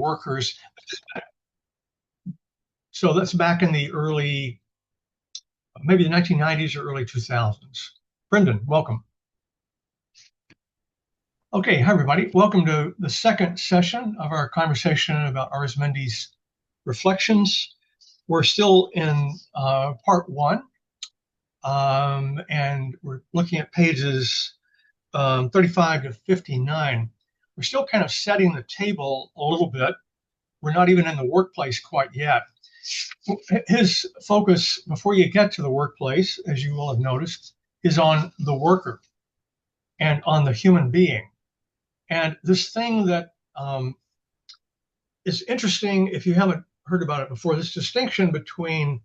workers. So that's back in the early, maybe the 1990s or early 2000s. Brendan, welcome. Okay, hi everybody. Welcome to the second session of our conversation about Arizmendi's reflections. We're still in part one, and we're looking at pages 35 to 59. We're still kind of setting the table a little bit. We're not even in the workplace quite yet. His focus, before you get to the workplace, as you will have noticed, is on the worker and on the human being. And this thing that is interesting, if you haven't heard about it before, this distinction between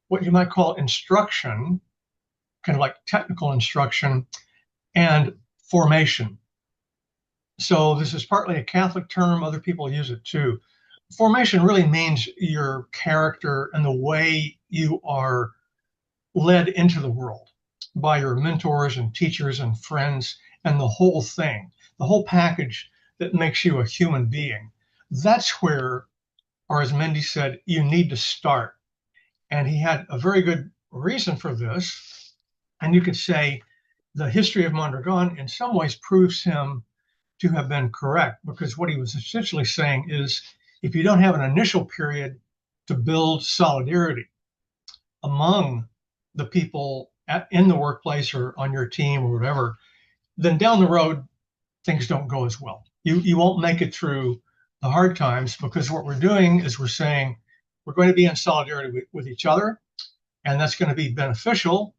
what you might call instruction, kind of like technical instruction, and formation. So this is partly a Catholic term. Other people use it too. Formation really means your character and the way you are led into the world by your mentors and teachers and friends and the whole thing, the whole package that makes you a human being. That's where Arizmendi said you need to start. And he had a very good reason for this. And you could say the history of Mondragon in some ways proves him to have been correct, because what he was essentially saying is if you don't have an initial period to build solidarity among the people in the workplace or on your team or whatever, then down the road, things don't go as well. You won't make it through the hard times, because what we're doing is we're saying we're going to be in solidarity with each other, and that's going to be beneficial,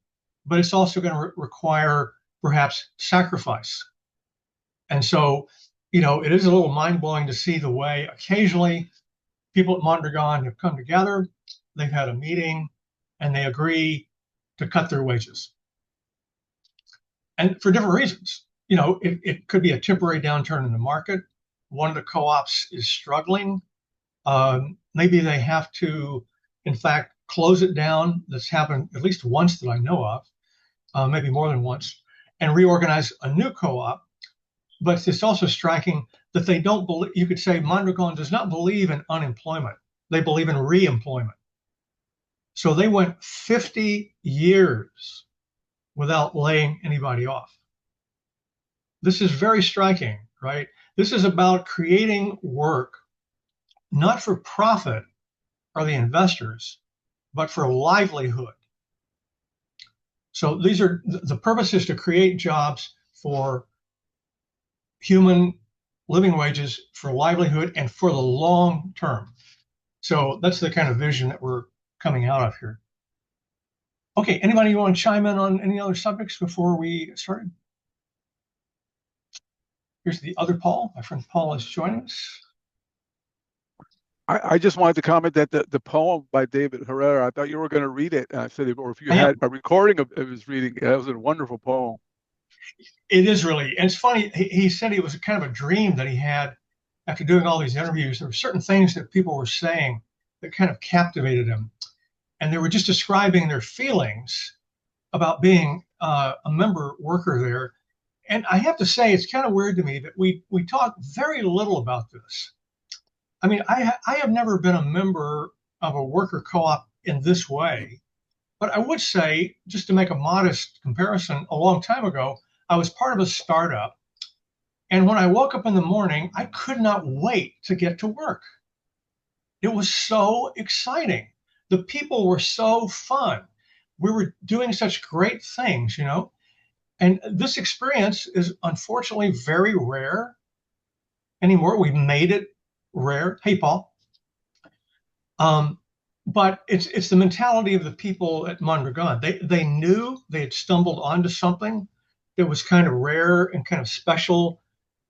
but it's also going to require perhaps sacrifice. And so, it is a little mind-blowing to see the way occasionally people at Mondragon have come together, they've had a meeting, and they agree to cut their wages. And for different reasons. It could be a temporary downturn in the market. One of the co-ops is struggling. Maybe they have to, in fact, close it down. That's happened at least once that I know of, maybe more than once, and reorganize a new co-op. But it's also striking that they don't believe, you could say Mondragon does not believe in unemployment. They believe in re-employment. So they went 50 years without laying anybody off. This is very striking, right? This is about creating work, not for profit or the investors, but for livelihood. So these are the purpose is to create jobs for human living wages, for livelihood, and for the long term. So that's the kind of vision that we're coming out of here. Okay, anybody want to chime in on any other subjects before we get started? Here's the other Paul. My friend Paul is joining us. I just wanted to comment that the poem by David Herrera, I thought you were going to read it. And I said, or if you had a recording of his reading, that was a wonderful poem. It is really, and it's funny, he said it was kind of a dream that he had after doing all these interviews. There were certain things that people were saying that kind of captivated him. And they were just describing their feelings about being a member worker there. And I have to say, it's kind of weird to me that we talk very little about this. I mean, I have never been a member of a worker co-op in this way. But I would say, just to make a modest comparison, a long time ago, I was part of a startup. And when I woke up in the morning, I could not wait to get to work. It was so exciting. The people were so fun. We were doing such great things, And this experience is unfortunately very rare anymore. We've made it rare. Hey, Paul. But it's the mentality of the people at Mondragon. They knew they had stumbled onto something that was kind of rare and kind of special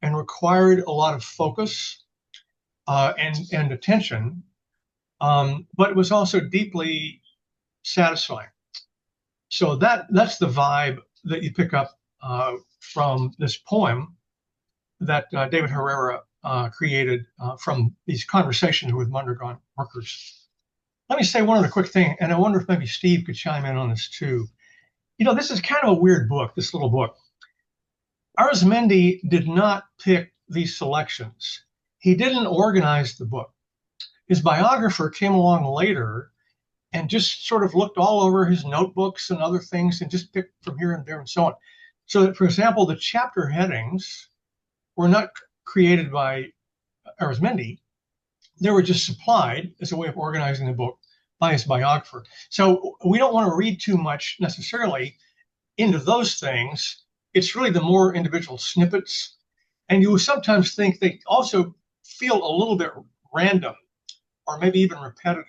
and required a lot of focus and attention. But it was also deeply satisfying. So that's the vibe that you pick up from this poem that David Herrera created from these conversations with Mondragon workers. Let me say one other quick thing, and I wonder if maybe Steve could chime in on this too. This is kind of a weird book, this little book. Arizmendi did not pick these selections. he didn't organize the book. His biographer came along later and just sort of looked all over his notebooks and other things and just picked from here and there and so on. So that, for example, the chapter headings were not created by Arizmendi. They were just supplied as a way of organizing the book by his biographer. So we don't want to read too much necessarily into those things. It's really the more individual snippets. And you sometimes think they also feel a little bit random or maybe even repetitive.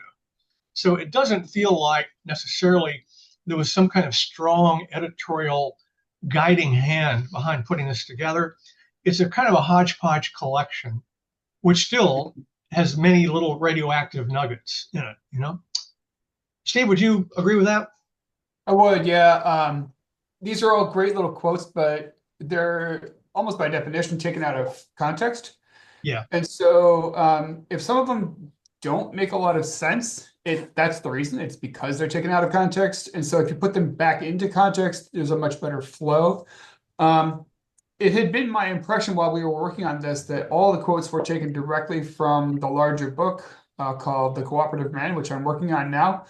So it doesn't feel like necessarily there was some kind of strong editorial guiding hand behind putting this together. It's a kind of a hodgepodge collection, which still has many little radioactive nuggets in it, you know? Steve, would you agree with that? I would, yeah. These are all great little quotes, but they're almost by definition taken out of context. Yeah. And so if some of them don't make a lot of sense, that's the reason. It's because they're taken out of context. And so if you put them back into context, there's a much better flow. It had been my impression while we were working on this that all the quotes were taken directly from the larger book called The Cooperative Man, which I'm working on now.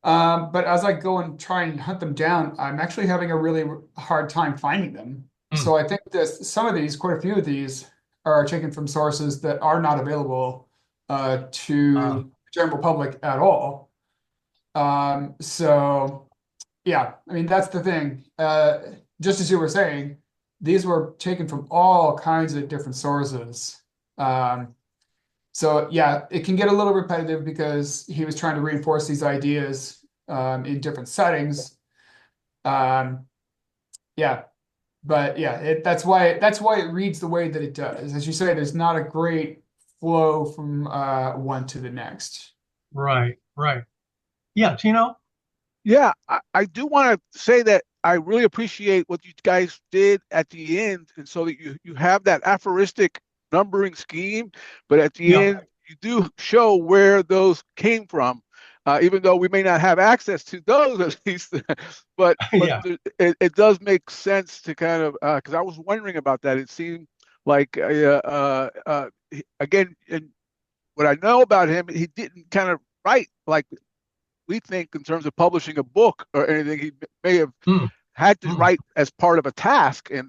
But as I go and try and hunt them down, I'm actually having a really hard time finding them. So I think that some of these, quite a few of these, are taken from sources that are not available to the general public at all. So yeah, I mean, that's the thing. Just as you were saying, these were taken from all kinds of different sources. So yeah, it can get a little repetitive because he was trying to reinforce these ideas in different settings. Yeah, but yeah, that's why it reads the way that it does. As you say, there's not a great flow from one to the next. Right, right. Yeah, Tino? Yeah, I do want to say that I really appreciate what you guys did at the end, and so that you have that aphoristic numbering scheme, but at the Yeah, end you do show where those came from, even though we may not have access to those at least. but yeah, it does make sense to kind of because I was wondering about that. It seemed like again, and what I know about him, he didn't kind of write like we think in terms of publishing a book or anything. He may have mm, had to mm, write as part of a task and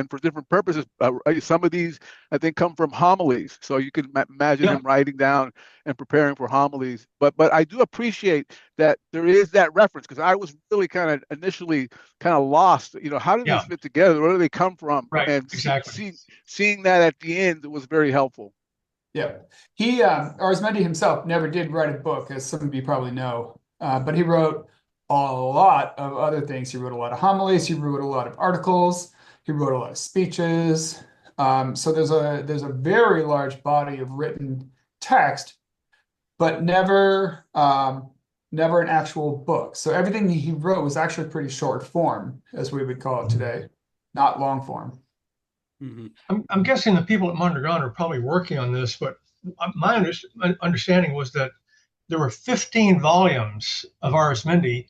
for different purposes. Some of these, I think, come from homilies. So you can imagine yeah, him writing down and preparing for homilies. But I do appreciate that there is that reference because I was really kind of initially kind of lost. You know, how do these yeah, fit together? Where do they come from? right, And exactly. seeing that at the end was very helpful. Yeah, he Arizmendi himself never did write a book, as some of you probably know, but he wrote a lot of other things. He wrote a lot of homilies. He wrote a lot of articles. He wrote a lot of speeches. So there's a very large body of written text, but never an actual book. So everything he wrote was actually pretty short form, as we would call it today, not long form. Mm-hmm. I'm guessing the people at Mondragon are probably working on this, but my understanding was that there were 15 volumes of Arizmendi,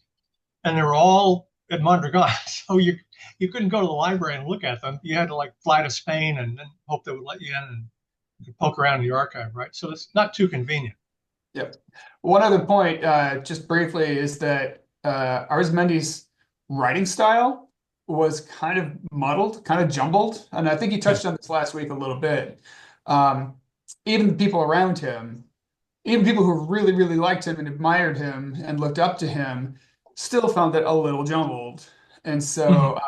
and they were all at Mondragon. So you couldn't go to the library and look at them. You had to like fly to Spain and then hope they would let you in and you could poke around in the archive, right? So it's not too convenient. Yep. One other point, just briefly, is that Arizmendi's writing style was kind of muddled, kind of jumbled, and I think he Yeah. touched on this last week a little bit. Um, Even the people around him, even people who really, really liked him and admired him and looked up to him, still found it a little jumbled. And Mhm. so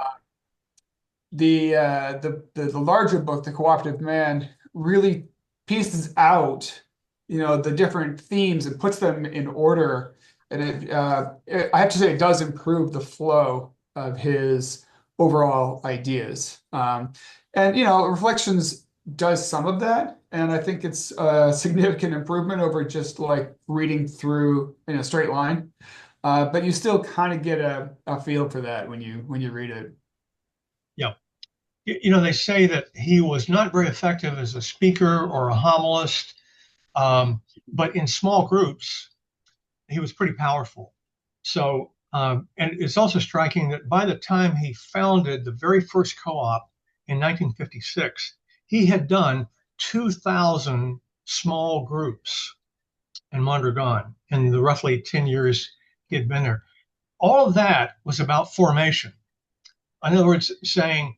the larger book, The Cooperative Man, really pieces out, the different themes and puts them in order. And I have to say, it does improve the flow of his overall ideas. And Reflections does some of that, and I think it's a significant improvement over just like reading through in a straight line. But you still kind of get a feel for that when you read it. Yeah. They say that he was not very effective as a speaker or a homilist, but in small groups, he was pretty powerful. So, and it's also striking that by the time he founded the very first co-op in 1956, he had done 2,000 small groups in Mondragon in the roughly 10 years he had been there. All of that was about formation. In other words, saying,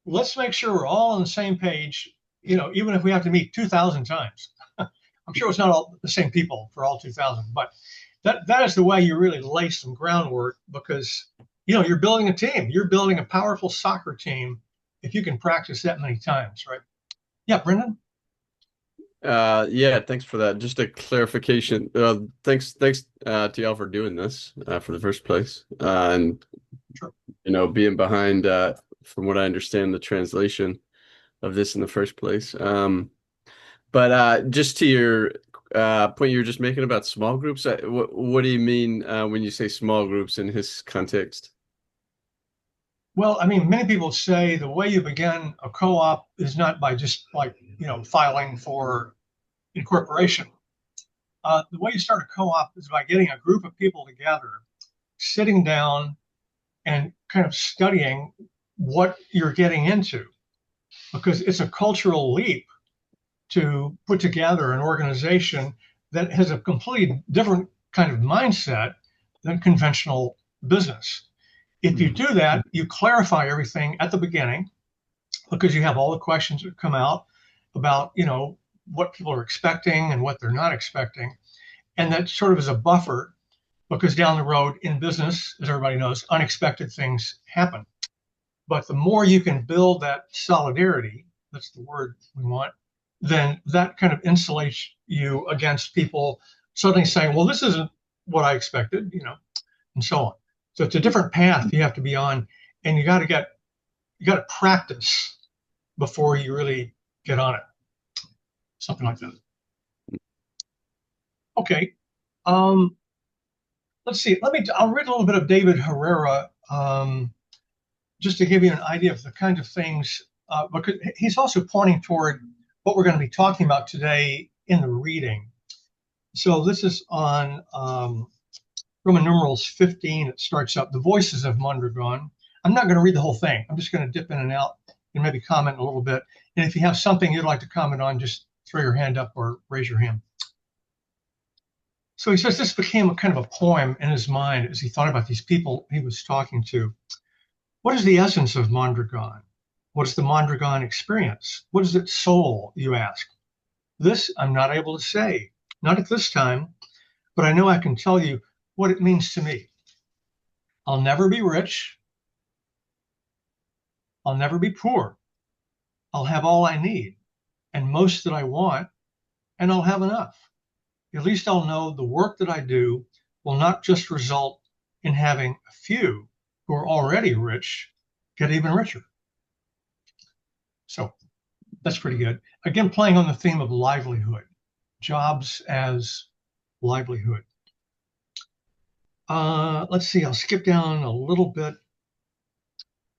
let's make sure we're all on the same page, even if we have to meet 2,000 times. I'm sure it's not all the same people for all 2,000, but that is the way you really lay some groundwork, because you're building a team. You're building a powerful soccer team if you can practice that many times, right? Yeah, Brendan? Yeah, thanks for that. Just a clarification. Thanks to y'all for doing this for the first place. And Sure. Being behind from what I understand the translation of this in the first place. But just to your point you were just making about small groups, what do you mean when you say small groups in his context? Well, I mean, many people say the way you begin a co-op is not by just filing for incorporation. The way you start a co-op is by getting a group of people together, sitting down and kind of studying what you're getting into, because it's a cultural leap to put together an organization that has a completely different kind of mindset than conventional business. If you do that, you clarify everything at the beginning, because you have all the questions that come out about, what people are expecting and what they're not expecting. And that sort of is a buffer, because down the road in business, as everybody knows, unexpected things happen. But the more you can build that solidarity, that's the word we want, then that kind of insulates you against people suddenly saying, well, this isn't what I expected, and so on. So it's a different path you have to be on, and you got to practice before you really get on it. Something like that. Okay. Let's see. I'll read a little bit of David Herrera, just to give you an idea of the kind of things, because he's also pointing toward what we're going to be talking about today in the reading. So this is on Roman numerals 15. It starts up, the voices of Mondragon. I'm not going to read the whole thing. I'm just going to dip in and out and maybe comment a little bit. And if you have something you'd like to comment on, just throw your hand up or raise your hand. So he says this became a kind of a poem in his mind as he thought about these people he was talking to. What is the essence of Mondragon? What is the Mondragon experience? What is its soul, you ask? This I'm not able to say, not at this time, but I know I can tell you what it means to me. I'll never be rich. I'll never be poor. I'll have all I need and most that I want, and I'll have enough. At least I'll know the work that I do will not just result in having a few who are already rich get even richer. So that's pretty good. Again, playing on the theme of livelihood, jobs as livelihood. Let's see, I'll skip down a little bit.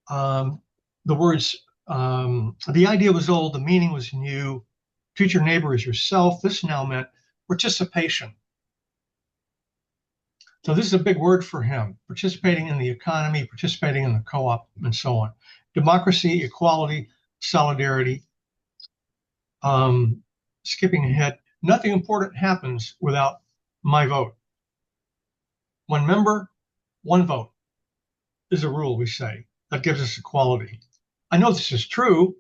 The words, the idea was old, the meaning was new. Treat your neighbor as yourself. This now meant participation. So this is a big word for him, participating in the economy, participating in the co-op, and so on. Democracy, equality, solidarity. Skipping ahead, nothing important happens without my vote. One member, one vote is a rule, we say. That gives us equality. I know this is true,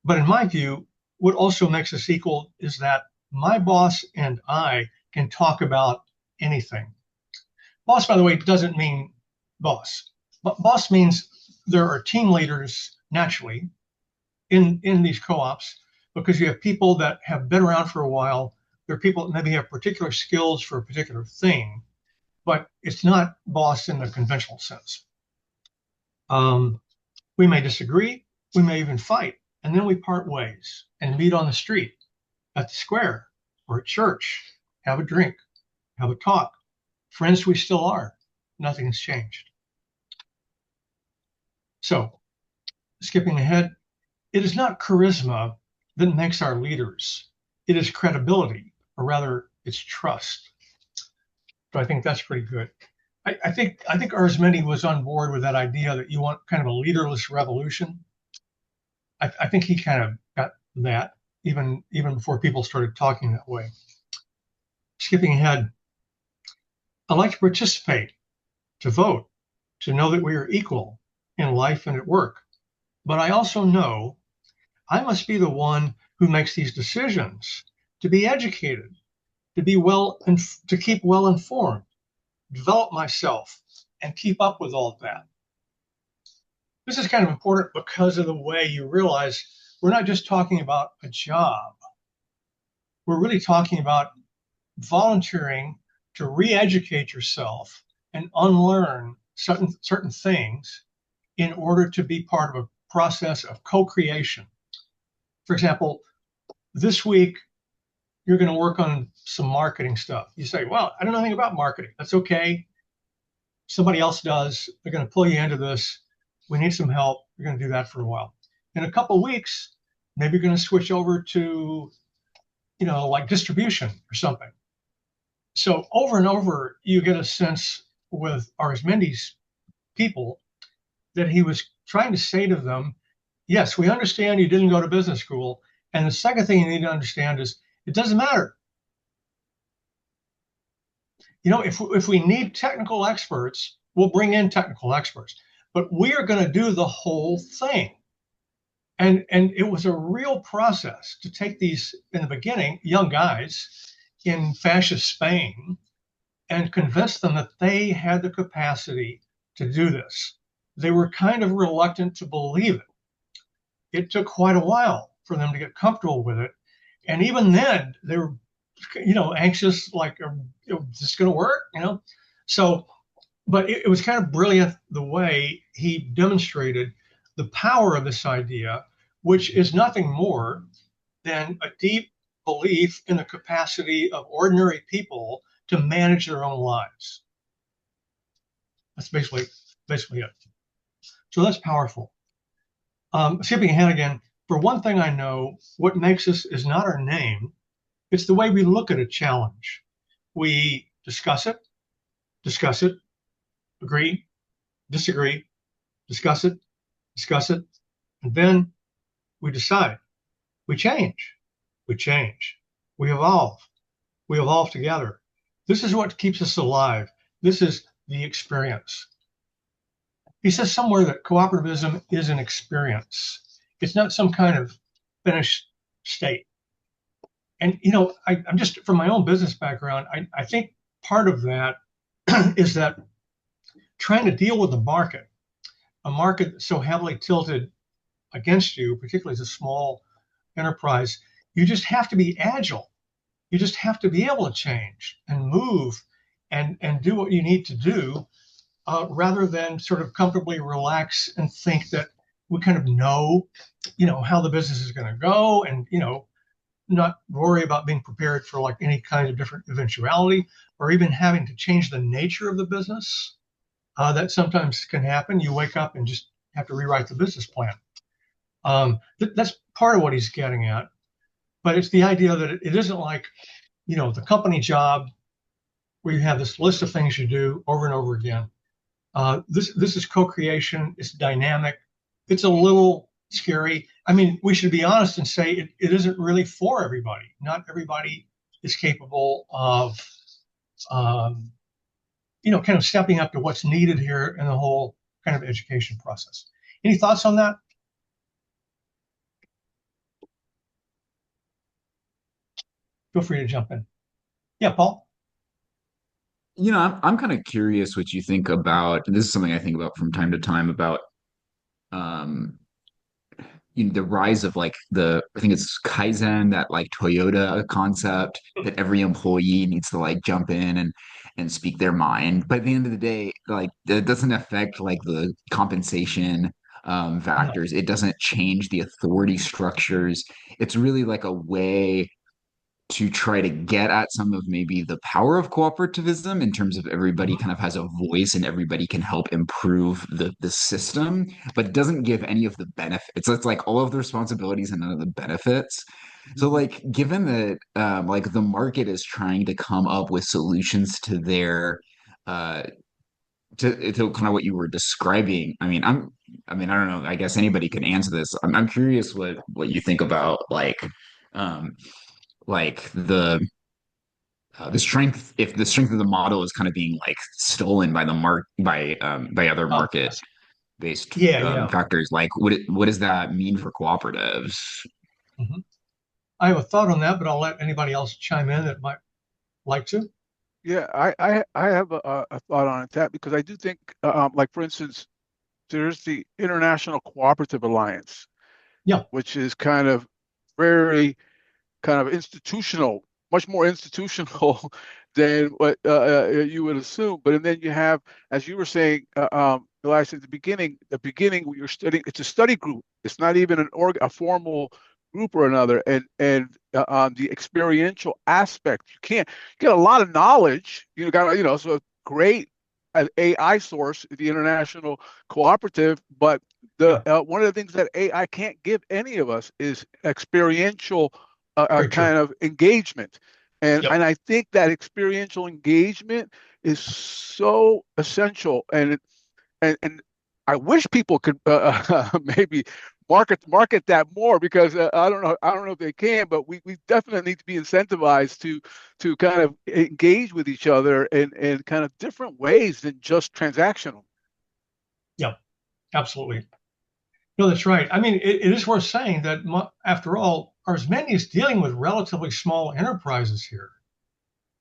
but in my view, what also makes us equal is that my boss and I can talk about anything. Boss, by the way, doesn't mean boss. But boss means there are team leaders naturally in these co-ops, because you have people that have been around for a while. There are people that maybe have particular skills for a particular thing, but it's not boss in the conventional sense. We may disagree, we may even fight, and then we part ways and meet on the street, at the square, or at church, have a drink, have a talk. Friends we still are. Nothing has changed. So, skipping ahead, it is not charisma that makes our leaders. It is credibility, or rather, it's trust. So I think that's pretty good. I think Arizmendi was on board with that idea that you want kind of a leaderless revolution. I think he kind of got that. even before people started talking that way. Skipping ahead, I like to participate, to vote, to know that we are equal in life and at work. But I also know I must be the one who makes these decisions, to be educated, to be to keep well informed, develop myself, and keep up with all of that. This is kind of important because of the way you realize we're not just talking about a job. We're really talking about volunteering to re-educate yourself and unlearn certain things in order to be part of a process of co-creation. For example, this week you're going to work on some marketing stuff. You say, well, I don't know anything about marketing. That's okay. Somebody else does. They're going to pull you into this. We need some help. You're going to do that for a while. In a couple of weeks, maybe you're going to switch over to, like distribution or something. So over and over, you get a sense with Arizmendi's people that he was trying to say to them, yes, we understand you didn't go to business school. And the second thing you need to understand is it doesn't matter. If we need technical experts, we'll bring in technical experts, but we are going to do the whole thing. And it was a real process to take these, in the beginning, young guys in fascist Spain and convince them that they had the capacity to do this. They were kind of reluctant to believe it. It took quite a while for them to get comfortable with it. And even then, they were, anxious, like, is this going to work? So, but it was kind of brilliant the way he demonstrated the power of this idea, which is nothing more than a deep belief in the capacity of ordinary people to manage their own lives. That's basically it. So that's powerful. Skipping ahead again, for one thing I know, what makes us is not our name, it's the way we look at a challenge. We discuss it, agree, disagree, discuss it, and then we decide. We change, we evolve together. This is what keeps us alive. This is the experience. He says somewhere that cooperativism is an experience. It's not some kind of finished state. And, I'm just, from my own business background, I think part of that is that trying to deal with a market that's so heavily tilted against you, particularly as a small enterprise, you just have to be agile. You just have to be able to change and move and do what you need to do, rather than sort of comfortably relax and think that we kind of know, how the business is going to go, and, not worry about being prepared for like any kind of different eventuality, or even having to change the nature of the business. That sometimes can happen. You wake up and just have to rewrite the business plan. That's part of what he's getting at. But it's the idea that it isn't like, the company job where you have this list of things you do over and over again. This is co-creation. It's dynamic. It's a little scary. I mean, we should be honest and say it isn't really for everybody. Not everybody is capable of, kind of stepping up to what's needed here in the whole kind of education process. Any thoughts on that? Feel free to jump in. Yeah, Paul? I'm kind of curious what you think about, and this is something I think about from time to time about um the rise of like I think it's Kaizen, that like Toyota concept that every employee needs to like jump in and speak their mind. But at the end of the day, like that doesn't affect like the compensation No. factors. It doesn't change the authority structures. It's really like a way to try to get at some of maybe the power of cooperativism in terms of everybody Mhm. kind of has a voice and everybody can help improve the system, but it doesn't give any of the benefits. It's like all of the responsibilities and none of the benefits. So like given that like the market is trying to come up with solutions to their uh to kind of what you were describing. I mean, I don't know. I guess anybody can answer this. I'm curious what you think about like um, like the strength, if the strength of the model is kind of being like stolen by the by other market Yes. based Yeah, yeah. factors, like what does that mean for cooperatives? Mhm. I have a thought on that, but I'll let anybody else chime in that might like to. Yeah, I have a thought on that because I do think, like for instance, there's the International Cooperative Alliance, Yeah, which is kind of very kind of institutional, much more institutional than what you would assume. But and then you have, as you were saying, Elias, at the beginning you're studying, it's a study group. It's not even a formal group or another. And the experiential aspect, you can't get a lot of knowledge. You got, so great an AI source, the International Cooperative, but the yeah, one of the things that AI can't give any of us is experiential very true. kind of engagement. Yep. And I think that experiential engagement is so essential. And I wish people could maybe market that more because I don't know if they can, but we definitely need to be incentivized to kind of engage with each other in kind of different ways than just transactional. Yep. Absolutely. No, that's right. I mean, it is worth saying that after all, Arizmendi is dealing with relatively small enterprises here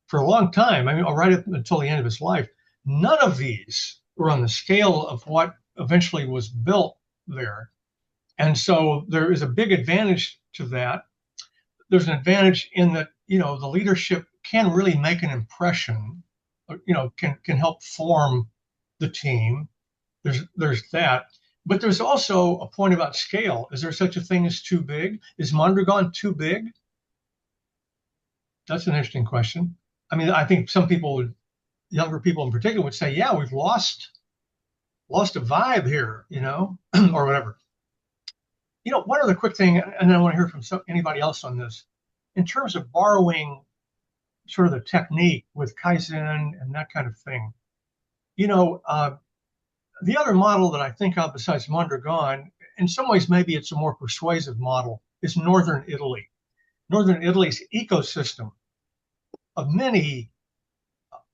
for a long time. I mean, right up until the end of his life, none of these were on the scale of what eventually was built there. And so there is a big advantage to that. There's an advantage in that, the leadership can really make an impression, can help form the team. There's that. But there's also a point about scale. Is there such a thing as too big? Is Mondragon too big? That's an interesting question. I mean, I think some people would, younger people in particular, would say, yeah, we've lost a vibe here, or whatever. One other quick thing, and then I want to hear from anybody else on this. In terms of borrowing sort of the technique with Kaizen and that kind of thing, you know, uh, the other model that I think of besides Mondragon, in some ways, maybe it's a more persuasive model, is Northern Italy. Northern Italy's ecosystem of many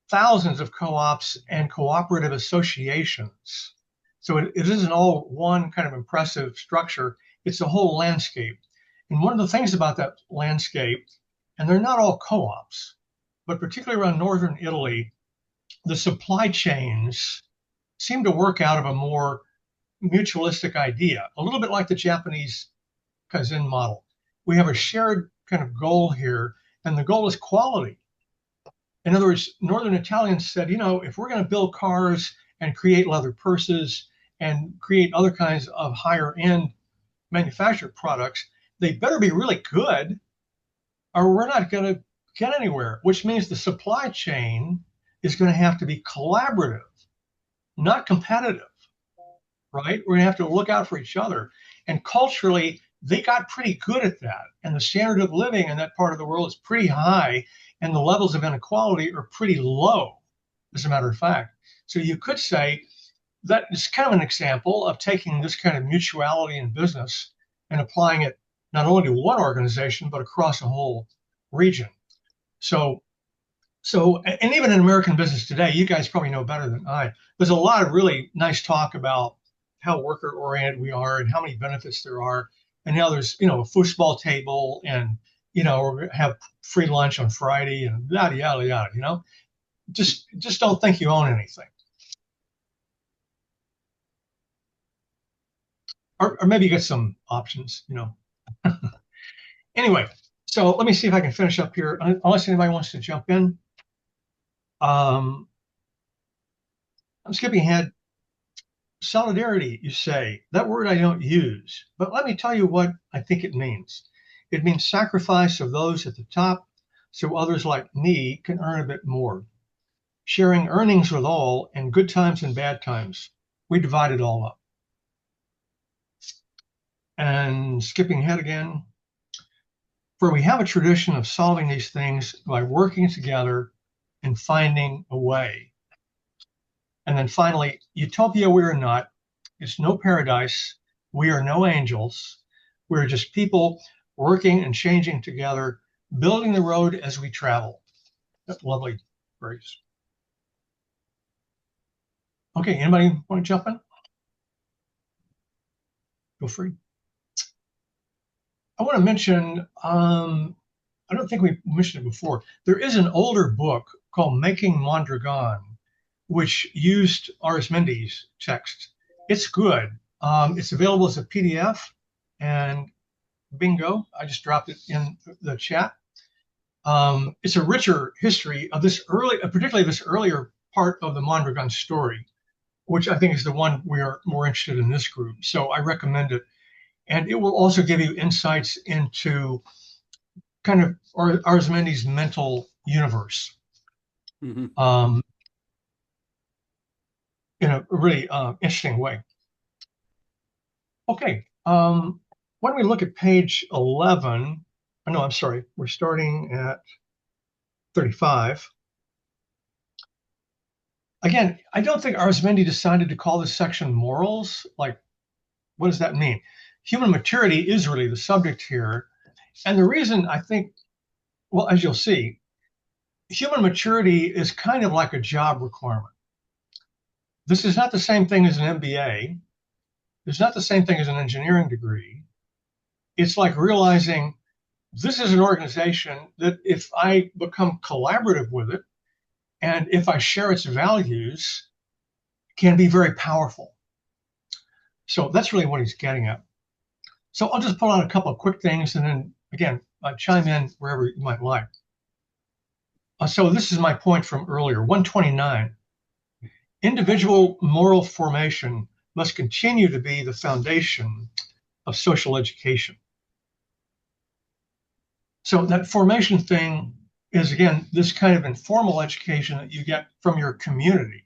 thousands of co-ops and cooperative associations. So it isn't all one kind of impressive structure, it's a whole landscape. And one of the things about that landscape, and they're not all co-ops, but particularly around Northern Italy, the supply chains seem to work out of a more mutualistic idea, a little bit like the Japanese Kaizen model. We have a shared kind of goal here, and the goal is quality. In other words, Northern Italians said, if we're going to build cars and create leather purses and create other kinds of higher end manufactured products, they better be really good or we're not going to get anywhere, which means the supply chain is going to have to be collaborative, not competitive, right? We're going to have to look out for each other. And culturally, they got pretty good at that. And the standard of living in that part of the world is pretty high, and the levels of inequality are pretty low, as a matter of fact. So you could say that is kind of an example of taking this kind of mutuality in business and applying it not only to one organization, but across a whole region. So and even in American business today, you guys probably know better than I. There's a lot of really nice talk about how worker oriented we are and how many benefits there are. And now there's, a foosball table and, we're have free lunch on Friday and yada, yada, yada. Just don't think you own anything. Or maybe you get some options. Anyway, so let me see if I can finish up here, unless anybody wants to jump in. Um, I'm skipping ahead. Solidarity, you say. That word I don't use, but let me tell you what I think it means. It means sacrifice of those at the top so others like me can earn a bit more. Sharing earnings with all in good times and bad times. We divide it all up. And skipping ahead again, for we have a tradition of solving these things by working together and finding a way. And then finally, utopia we are not. It's no paradise. We are no angels. We're just people working and changing together, building the road as we travel. That's lovely phrase. Okay, anybody want to jump in? Feel free. I want to mention, I don't think we mentioned it before. There is an older book called Making Mondragon, which used Arizmendi's text. It's good. It's available as a PDF, and bingo, I just dropped it in the chat. It's a richer history of this early, particularly this earlier part of the Mondragon story, which I think is the one we are more interested in this group. So I recommend it. And it will also give you insights into kind of Arizmendi's mental universe in a really interesting way. Okay, when we look at page 11, oh, no, I'm sorry, we're starting at 35. Again, I don't think Arizmendi decided to call this section morals. Like, what does that mean? Human maturity is really the subject here. And the reason I think, well, as you'll see, human maturity is kind of like a job requirement. This is not the same thing as an MBA. It's not the same thing as an engineering degree. It's like realizing this is an organization that if I become collaborative with it and if I share its values, can be very powerful. So that's really what he's getting at. So I'll just pull out a couple of quick things and then again, chime in wherever you might like. So this is my point from earlier, 129. Individual moral formation must continue to be the foundation of social education. So that formation thing is, again, this kind of informal education that you get from your community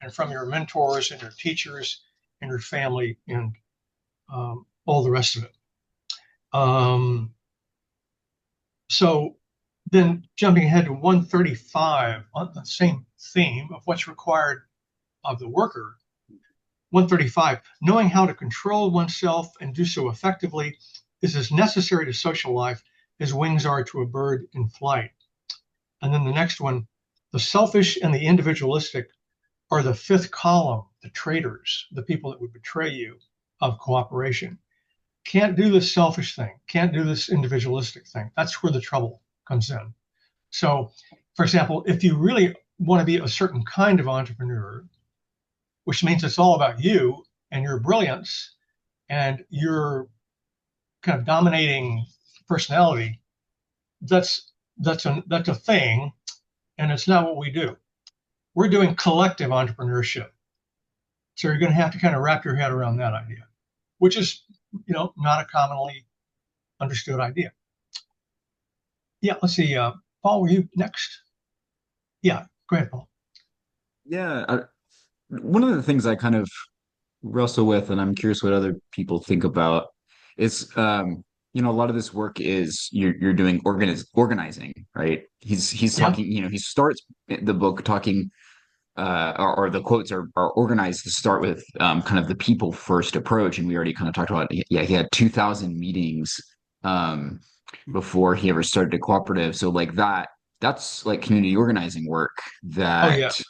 and from your mentors and your teachers and your family and all the rest of it. So then jumping ahead to 135 on the same theme of what's required of the worker, 135, knowing how to control oneself and do so effectively is as necessary to social life as wings are to a bird in flight. And then the next one, the selfish and the individualistic are the fifth column, the traitors, the people that would betray you of cooperation. Can't do this selfish thing, can't do this individualistic thing. That's where the trouble comes in. So, for example, if you really want to be a certain kind of entrepreneur, which means it's all about you and your brilliance and your kind of dominating personality, that's a thing, and it's not what we do. We're doing collective entrepreneurship. So you're going to have to kind of wrap your head around that idea, which is, not a commonly understood idea. Yeah, let's see. Paul, were you next? Yeah, go ahead, Paul. Yeah, one of the things I kind of wrestle with, and I'm curious what other people think about, is a lot of this work is you're doing organizing, right? He's Yeah. talking, he starts the book talking or the quotes are organized to start with kind of the people first approach, and we already kind of talked about yeah, he had 2,000 meetings um before he ever started a cooperative. So like that's like community organizing work Oh, that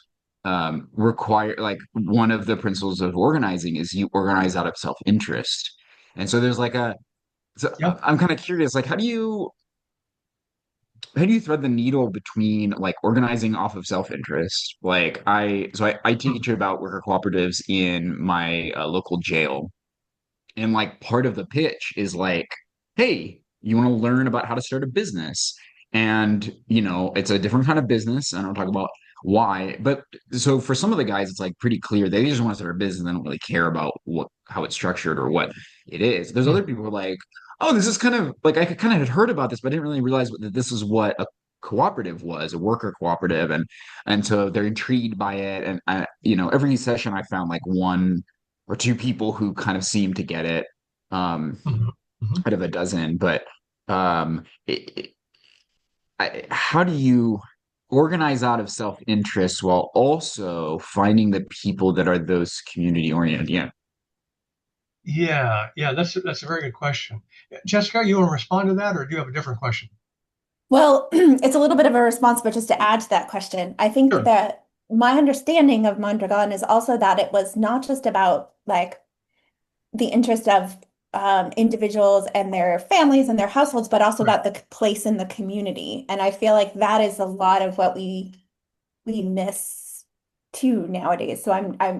yeah. require, like, one of the principles of organizing is you organize out of self-interest. And so there's like Yep. I'm kind of curious, like how do you thread the needle between like organizing off of self-interest? Like I teach about worker cooperatives in my local jail, and like part of the pitch is like, hey, you want to learn about how to start a business. And, it's a different kind of business. And I'll talk about why. But so for some of the guys, it's like pretty clear. They just want to start a business. They don't really care about how it's structured or what it is. There's other people who are like, oh, this is kind of like, I kind of had heard about this, but I didn't really realize that this is what a cooperative was, a worker cooperative. And so they're intrigued by it. And every session I found like one or two people who kind of seem to get it, Mhm. Mhm. out of a dozen. But how do you organize out of self-interest while also finding the people that are those community oriented? Yeah. Yeah, that's a very good question. Jessica, you want to respond to that, or do you have a different question? Well, it's a little bit of a response, but just to add to that question, I think Sure. that my understanding of Mondragon is also that it was not just about like the interest of individuals and their families and their households, but also Right. about the place in the community. And I feel like that is a lot of what we miss too nowadays. So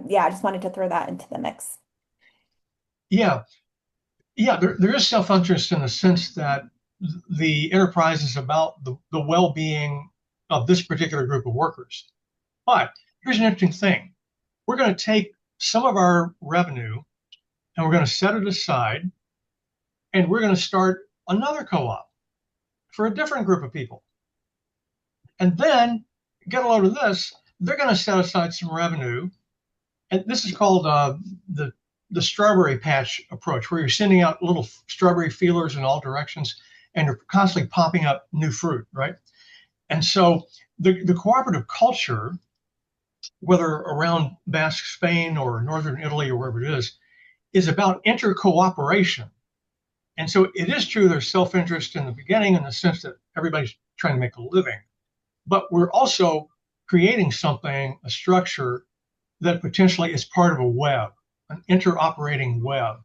yeah, I just wanted to throw that into the mix. Yeah, yeah. There is self-interest in the sense that the enterprise is about the well-being of this particular group of workers. But here's an interesting thing. We're going to take some of our revenue and we're going to set it aside and we're going to start another co-op for a different group of people. And then get a load of this, they're going to set aside some revenue. And this is called the the strawberry patch approach, where you're sending out little strawberry feelers in all directions, and you're constantly popping up new fruit, right? And so the cooperative culture, whether around Basque Spain or Northern Italy or wherever it is about inter-cooperation. And so it is true there's self-interest in the beginning in the sense that everybody's trying to make a living, but we're also creating something, a structure that potentially is part of a web, an interoperating web.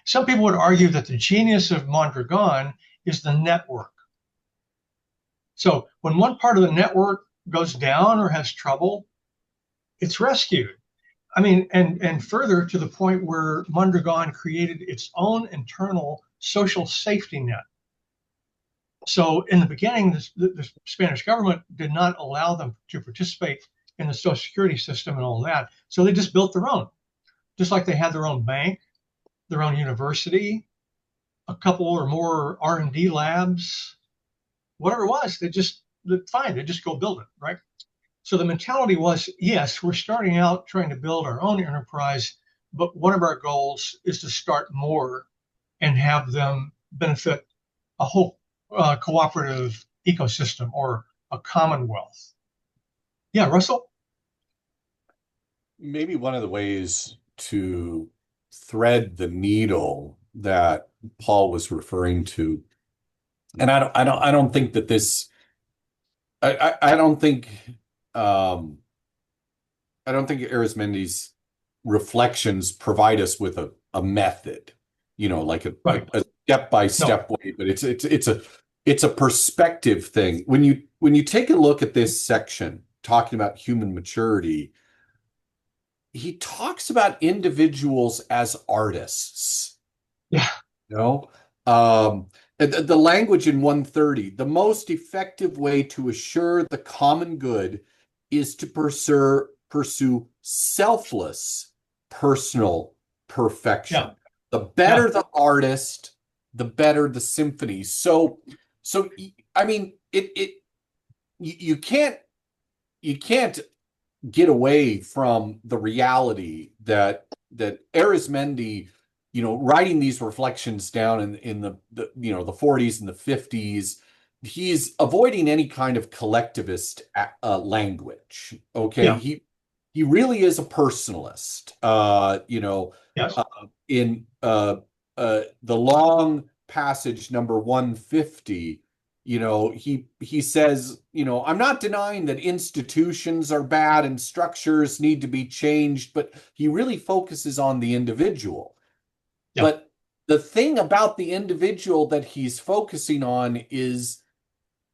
Some people would argue that the genius of Mondragon is the network. So when one part of the network goes down or has trouble, it's rescued. I mean, and further to the point where Mondragon created its own internal social safety net. So in the beginning, the Spanish government did not allow them to participate in the Social Security system and all that. So they just built their own, just like they had their own bank, their own university, a couple or more R&D labs, whatever it was. They just go build it, right? So the mentality was, yes, we're starting out trying to build our own enterprise, but one of our goals is to start more and have them benefit a whole cooperative ecosystem or a commonwealth. Yeah, Russell? Maybe one of the ways to thread the needle that Paul was referring to, and I don't think that this, I don't think, I don't think Arizmendi's reflections provide us with a method, like Right. a step by No. step way, but it's a perspective thing. When you take a look at this section talking about human maturity, he talks about individuals as artists. Yeah. You know, um, the language in 130, the most effective way to assure the common good is to pursue selfless personal perfection. Yeah. The better Yeah. the artist, the better the symphony. So I mean, you can't get away from the reality that Arizmendi, writing these reflections down in the 40s and the 50s, he's avoiding any kind of collectivist language. Okay, Yeah. he really is a personalist. Yes. In the long passage number 150, he says, I'm not denying that institutions are bad and structures need to be changed, but he really focuses on the individual. Yeah. But the thing about the individual that he's focusing on is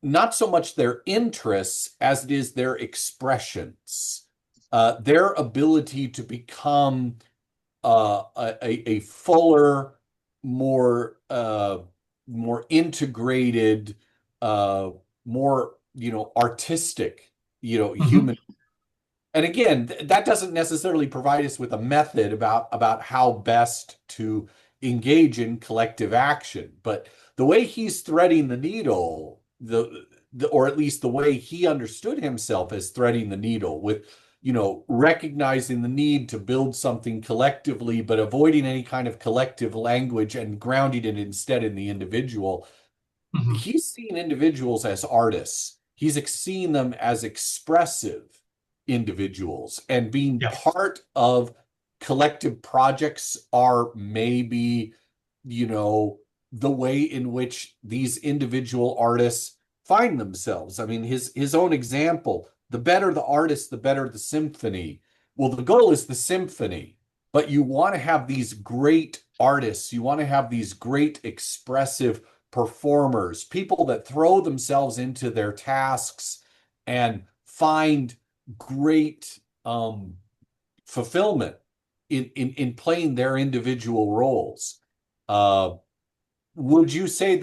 not so much their interests as it is their expressions, their ability to become a fuller, more integrated, more artistic, Mhm. human. And again, that doesn't necessarily provide us with a method about how best to engage in collective action. But the way he's threading the needle, or at least the way he understood himself as threading the needle with, recognizing the need to build something collectively, but avoiding any kind of collective language and grounding it instead in the individual. Mhm. He's seen individuals as artists. He's seen them as expressive individuals and being Yeah. part of collective projects are maybe, the way in which these individual artists find themselves. I mean, his own example, the better the artist, the better the symphony. Well, the goal is the symphony, but you want to have these great artists, you want to have these great expressive performers, people that throw themselves into their tasks and find great fulfillment in playing their individual roles. Would you say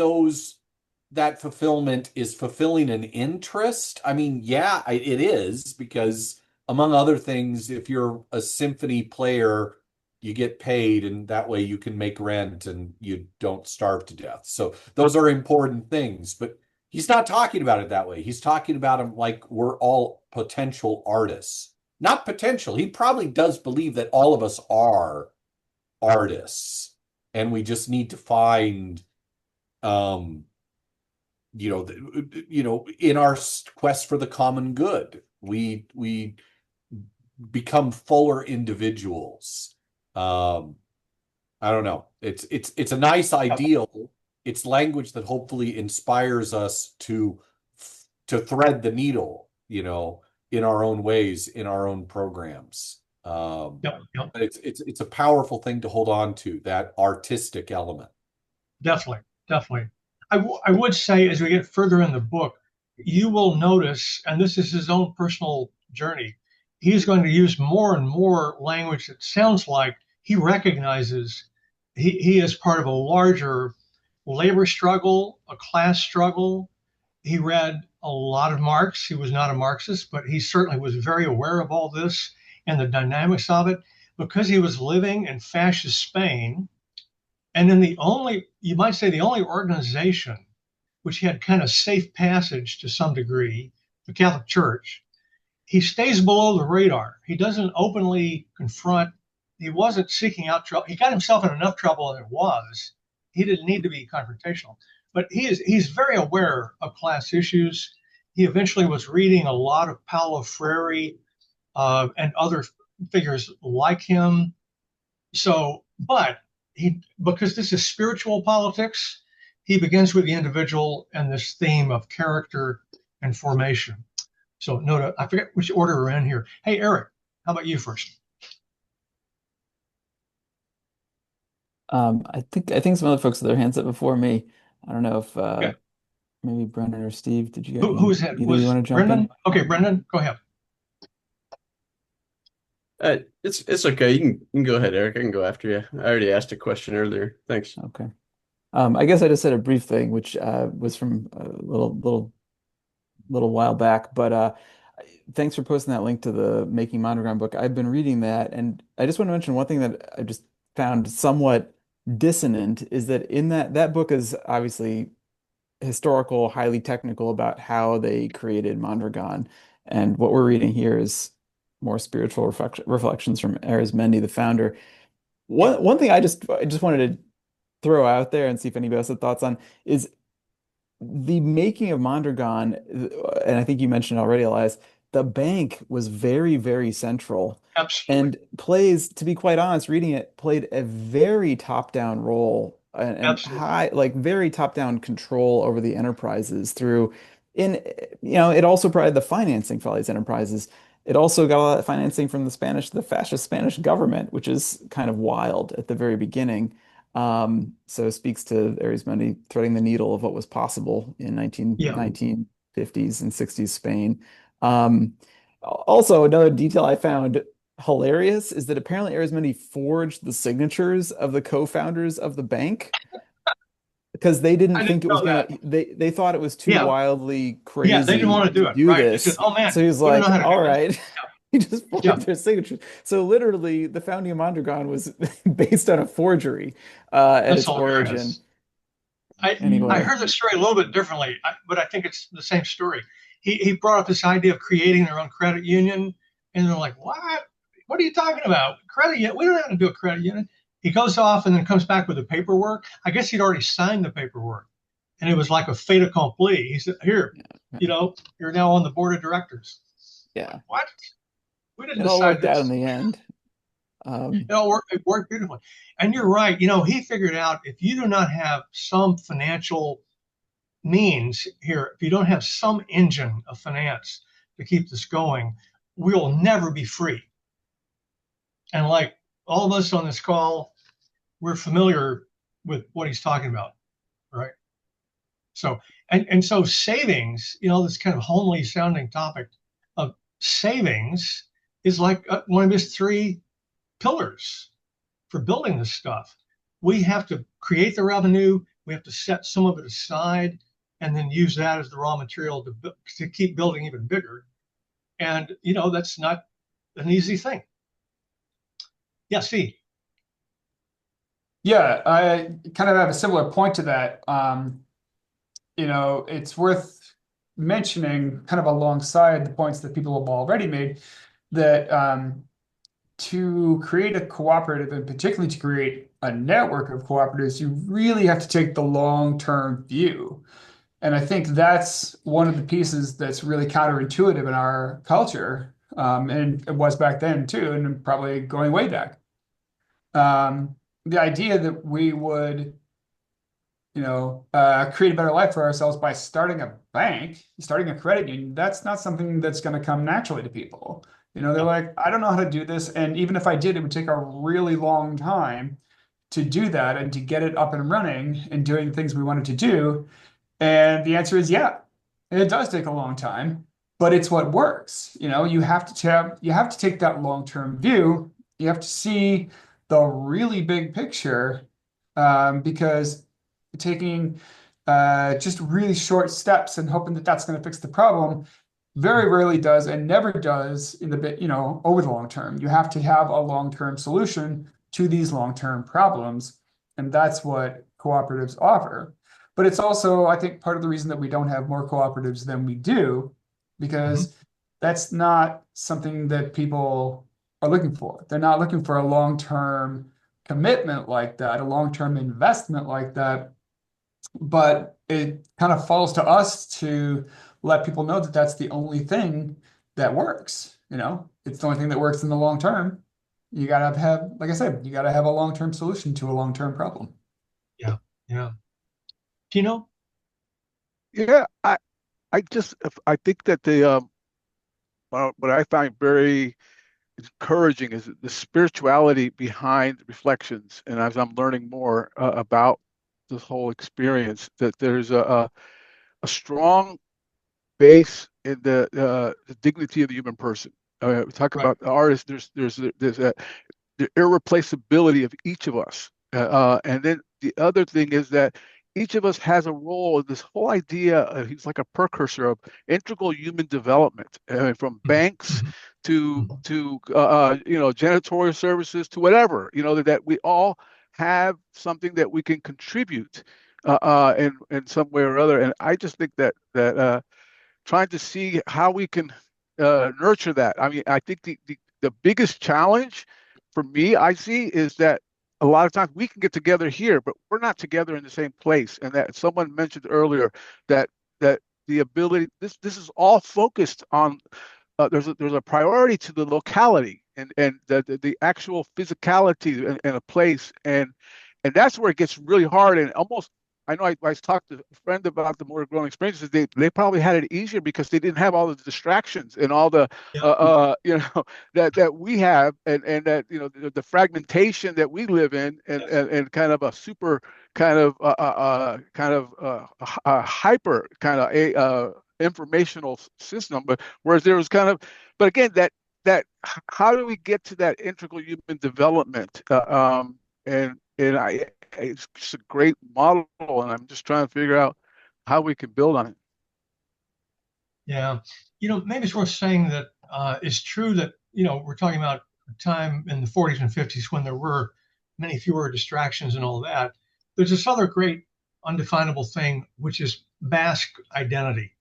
that fulfillment is fulfilling an interest? I mean, yeah, it is, because among other things, if you're a symphony player, you get paid, and that way you can make rent and you don't starve to death. So those are important things, but he's not talking about it that way. He's talking about them like we're all potential artists. Not potential. He probably does believe that all of us are artists, and we just need to find in our quest for the common good, we become fuller individuals. I don't know. It's a nice ideal. It's language that hopefully inspires us to thread the needle, in our own ways, in our own programs. Yep. It's a powerful thing to hold on to, that artistic element. Definitely, definitely. I would say as we get further in the book, you will notice, and this is his own personal journey, he's going to use more and more language that sounds like he recognizes he is part of a larger labor struggle, a class struggle. He read a lot of Marx. He was not a Marxist, but he certainly was very aware of all this and the dynamics of it, because he was living in fascist Spain. And then you might say, the only organization which had kind of safe passage to some degree, the Catholic Church, he stays below the radar. He doesn't openly confront. He wasn't seeking out trouble. He got himself in enough trouble as it was. He didn't need to be confrontational. But he's very aware of class issues. He eventually was reading a lot of Paulo Freire and other figures like him. So, but because this is spiritual politics, he begins with the individual and this theme of character and formation. So, I forget which order we're in here. Hey, Eric, how about you first? I think some other folks with their hands up before me. I don't know if Okay. maybe Brendan or Steve. Did you Who was that? either Was you want to jump Brendan? in? Okay, Brendan, go ahead. It's okay. You can go ahead, Eric. I can go after you. I already asked a question earlier. Thanks. Okay. I guess I just said a brief thing, which was from a little while back, but thanks for posting that link to the Making Mondragon book. I've been reading that, and I just want to mention one thing that I just found somewhat dissonant is that in that book is obviously historical, highly technical about how they created Mondragon, and what we're reading here is more spiritual reflections from Arizmendi, the founder. One thing I just wanted to throw out there and see if anybody else had thoughts on is the making of Mondragon, and I think you mentioned already, Elias, the bank was very, very central Absolutely. and plays, to be quite honest, reading it, played a very top-down role and Absolutely. high, like very top-down control over the enterprises through it also provided the financing for all these enterprises. It also got a lot of financing from the fascist Spanish government, which is kind of wild at the very beginning. So it speaks to Arizmendi threading the needle of what was possible in Yeah. 1950s and 60s Spain. Also, another detail I found hilarious is that apparently Arizmendi forged the signatures of the co-founders of the bank because they didn't I think didn't it was know gonna. that. They thought it was too Yeah. wildly Yeah, they didn't crazy want to do to it, do right? They said, this. "Oh man, So he was we don't know like, how to "All do this." right." He just Yeah. forged their signatures. So literally, the founding of Mondragon was based on a forgery at That's its origin. hilarious. I Anyway, heard the story a little bit differently, but I think it's the same story. He brought up this idea of creating their own credit union, and they're like, "What? What are you talking about? Credit union? We don't have to do a credit union." He goes off and then comes back with the paperwork. I guess he'd already signed the paperwork, and it was like a fait accompli. He said, "Here, you're now on the board of directors." I'm yeah, like, what? We didn't it all decide worked out in this. the end. It worked beautifully. And you're right. He figured out if you do not have some financial means here, if you don't have some engine of finance to keep this going, we'll never be free. And like all of us on this call, we're familiar with what he's talking about, right? So, and so savings, this kind of homely sounding topic of savings is like one of his three pillars for building this stuff. We have to create the revenue, we have to set some of it aside, and then use that as the raw material to keep building even bigger. And, that's not an easy thing. Yeah, Steve. Yeah, I kind of have a similar point to that. It's worth mentioning, kind of alongside the points that people have already made, that to create a cooperative, and particularly to create a network of cooperatives, you really have to take the long-term view. And I think that's one of the pieces that's really counterintuitive in our culture, and it was back then too, and probably going way back. The idea that we would, create a better life for ourselves by starting a bank, starting a credit union, that's not something that's going to come naturally to people. They're like, I don't know how to do this. And even if I did, it would take a really long time to do that and to get it up and running and doing the things we wanted to do. And the answer is, yeah, it does take a long time, but it's what works. You have to take that long-term view. You have to see the really big picture, because taking just really short steps and hoping that that's going to fix the problem very rarely does, and never does in the bit, over the long term. You have to have a long-term solution to these long-term problems, and that's what cooperatives offer. But it's also, I think, part of the reason that we don't have more cooperatives than we do, because that's not something that people are looking for. They're not looking for a long-term commitment like that, a long-term investment like that. But it kind of falls to us to let people know that that's the only thing that works. It's the only thing that works in the long term. You got to have, like I said, you got to have a long-term solution to a long-term problem. Yeah. Yeah. Tino? Yeah, I think that what I find very encouraging is the spirituality behind reflections. And as I'm learning more about this whole experience, that there's a strong base in the dignity of the human person. We talk Right. about the artist. There's the irreplaceability of each of us, and then the other thing is that each of us has a role in this whole idea. He's like a precursor of integral human development, from banks to janitorial services to whatever, that we all have something that we can contribute in some way or other. And I just think that trying to see how we can nurture that. I mean, I think the biggest challenge for me, I see, is that a lot of times we can get together here, but we're not together in the same place. And that someone mentioned earlier that the ability, this is all focused on, there's a priority to the locality and the actual physicality in a place, and that's where it gets really hard. And almost, I know I talked to a friend about the motor growing experiences. They probably had it easier because they didn't have all the distractions and all the that we have, and that the fragmentation that we live in, and kind of a super kind of hyper kind of a informational system. But whereas there was kind of, but again, that how do we get to that integral human development? And it's just a great model, and I'm just trying to figure out how we can build on it. Yeah. Maybe it's worth saying that it's true that, we're talking about a time in the 40s and 50s when there were many fewer distractions and all that. There's this other great undefinable thing, which is Basque identity.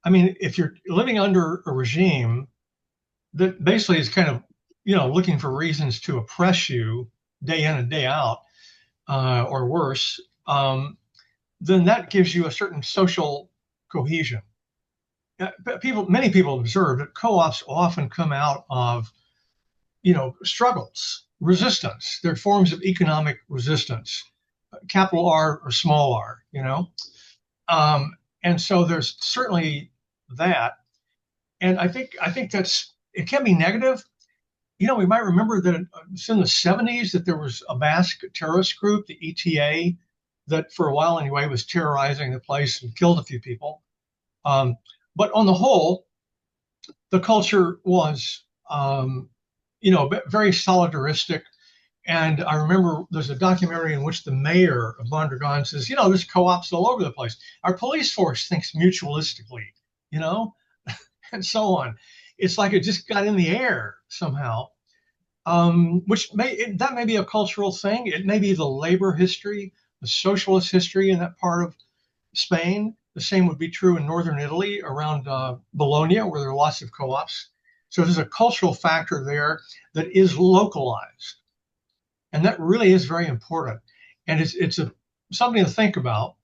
I mean, if you're living under a regime that basically is kind of, looking for reasons to oppress you day in and day out, or worse, then that gives you a certain social cohesion. Many people observe that co-ops often come out of struggles, resistance. They're forms of economic resistance, capital R or small r, and so there's certainly that. And I think it can be negative. We might remember that it's in the 70s that there was a Basque terrorist group, the ETA, that for a while anyway was terrorizing the place and killed a few people. But on the whole, the culture was, very solidaristic. And I remember there's a documentary in which the mayor of Mondragon says, there's co-ops all over the place. Our police force thinks mutualistically, you know, and so on. It's like it just got in the air somehow, that may be a cultural thing. It may be the labor history, the socialist history in that part of Spain. The same would be true in northern Italy around Bologna, where there are lots of co-ops. So there's a cultural factor there that is localized. And that really is very important. And it's something to think about,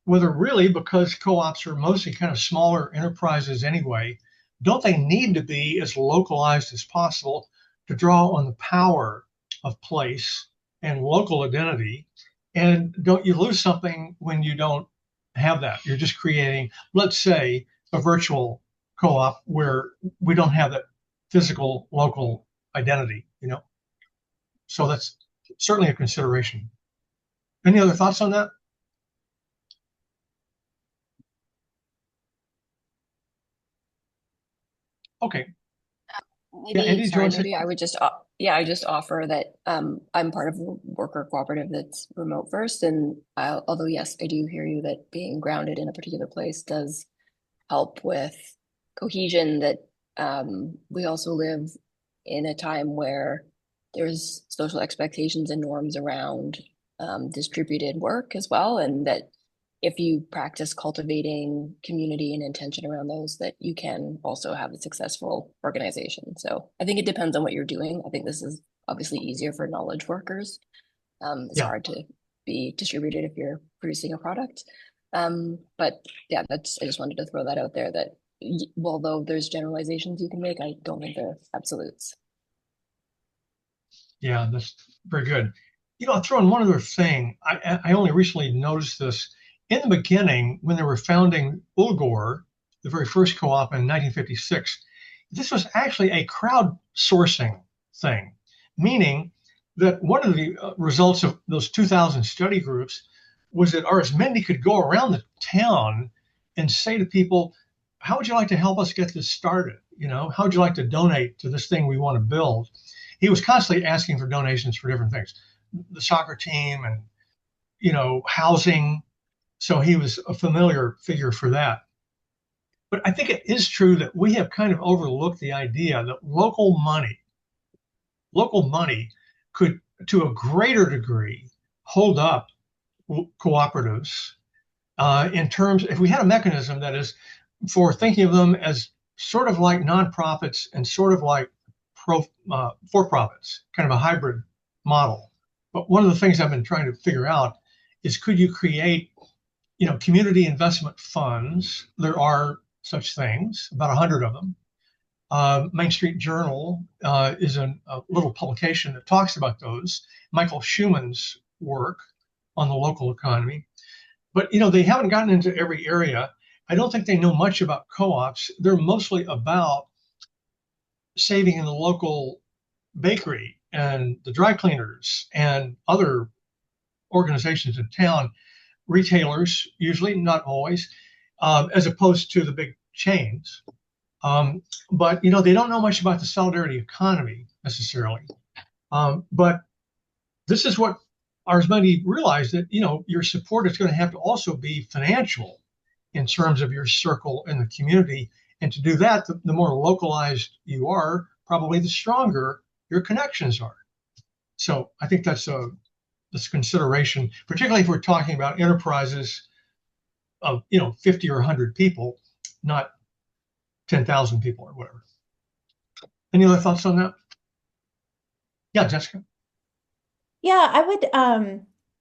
whether really, because co-ops are mostly kind of smaller enterprises anyway, don't they need to be as localized as possible to draw on the power of place and local identity? And don't you lose something when you don't have that? You're just creating, let's say, a virtual co-op where we don't have that physical local identity, So that's certainly a consideration. Any other thoughts on that? Okay. Maybe, Yeah, Andy, sorry, maybe I would just, I just offer that I'm part of a worker cooperative that's remote first. And although, yes, I do hear you that being grounded in a particular place does help with cohesion, that we also live in a time where there's social expectations and norms around distributed work as well. And that if you practice cultivating community and intention around those, that you can also have a successful organization. So I think it depends on what you're doing. I think this is obviously easier for knowledge workers. It's hard to be distributed if you're producing a product. But yeah, I just wanted to throw that out there, that although there's generalizations you can make, I don't think they're absolutes. Yeah, that's very good. I'll throw in one other thing. I only recently noticed this. In the beginning, when they were founding Ulgor, the very first co-op in 1956, this was actually a crowdsourcing thing, meaning that one of the results of those 2,000 study groups was that Arizmendi could go around the town and say to people, how would you like to help us get this started? How would you like to donate to this thing we want to build? He was constantly asking for donations for different things, the soccer team and, housing. So he was a familiar figure for that. But I think it is true that we have kind of overlooked the idea that local money could, to a greater degree, hold up cooperatives in terms, if we had a mechanism that is for thinking of them as sort of like nonprofits and sort of like for-profits, kind of a hybrid model. But one of the things I've been trying to figure out is, could you create community investment funds? There are such things, about 100 of them. Main Street Journal is a little publication that talks about those. Michael Schumann's work on the local economy. But, they haven't gotten into every area. I don't think they know much about co-ops. They're mostly about saving in the local bakery and the dry cleaners and other organizations in town, retailers, usually, not always, as opposed to the big chains. But, they don't know much about the solidarity economy necessarily. But this is what Arizmendi realized, that, your support is going to have to also be financial in terms of your circle in the community. And to do that, the more localized you are, probably the stronger your connections are. So I think that's this consideration, particularly if we're talking about enterprises of 50 or 100 people, not 10,000 people or whatever. Any other thoughts on that? Yeah, Jessica. Yeah,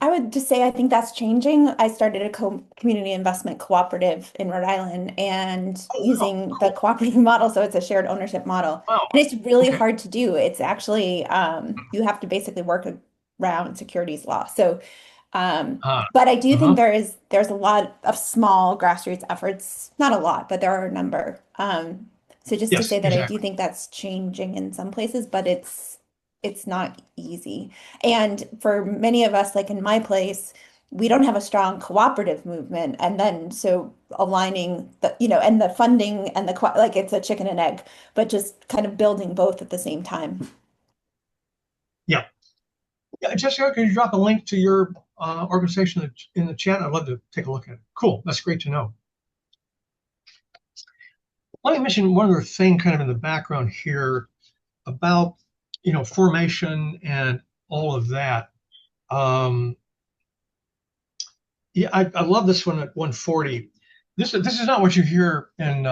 I would just say I think that's changing. I started a co community investment cooperative in Rhode Island and Oh, wow, using the cool. cooperative model, so it's a shared ownership model. Wow. And it's really Okay. hard to do. It's actually you have to basically work around securities law. So Ah, but I do think uh-huh. there's a lot of small grassroots efforts, not a lot, but there are a number. So just to Yes, say that I do exactly. think that's changing in some places, but it's not easy. And for many of us, like in my place, we don't have a strong cooperative movement. And then so aligning the, and the funding and like it's a chicken and egg, but just kind of building both at the same time. Yeah. Yeah, Jessica, can you drop a link to your organization in the chat? I'd love to take a look at it. Cool. That's great to know. Let me mention one other thing kind of in the background here about, formation and all of that. Um, yeah, I love this one at 140. This is not what you hear in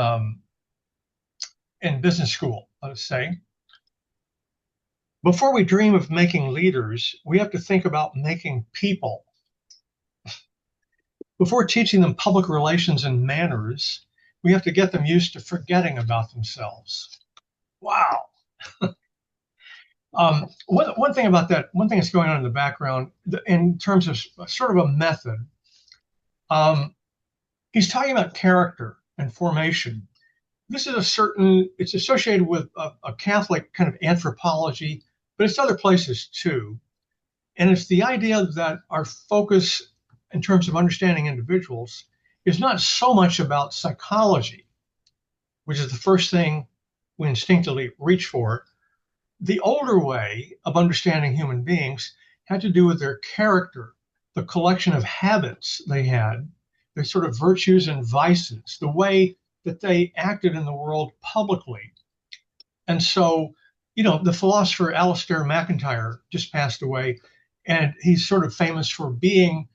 business school, let's say. Before we dream of making leaders, we have to think about making people. Before teaching them public relations and manners, we have to get them used to forgetting about themselves. Wow. One thing about that, one thing that's going on in the background, in terms of sort of a method, um, he's talking about character and formation. This is it's associated with a Catholic kind of anthropology, but it's other places too. And it's the idea that our focus in terms of understanding individuals is not so much about psychology, which is the first thing we instinctively reach for. The older way of understanding human beings had to do with their character, the collection of habits they had, their sort of virtues and vices, the way that they acted in the world publicly. And so, the philosopher Alistair MacIntyre just passed away, and he's sort of famous for being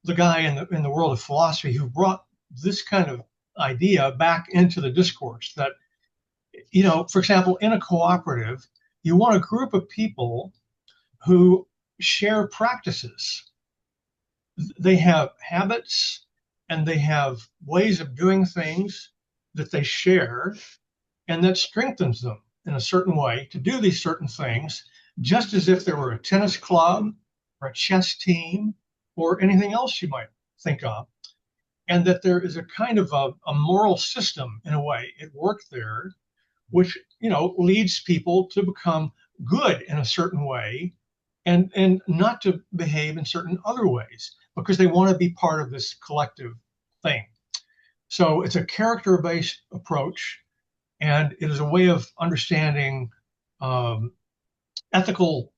the guy in the world of philosophy who brought this kind of idea back into the discourse that, for example, in a cooperative, you want a group of people who share practices. They have habits and they have ways of doing things that they share, and that strengthens them in a certain way to do these certain things, just as if there were a tennis club or a chess team or anything else you might think of. And that there is a kind of a moral system in a way at work there, which leads people to become good in a certain way and not to behave in certain other ways because they want to be part of this collective thing. So it's a character-based approach, and it is a way of understanding um, ethical,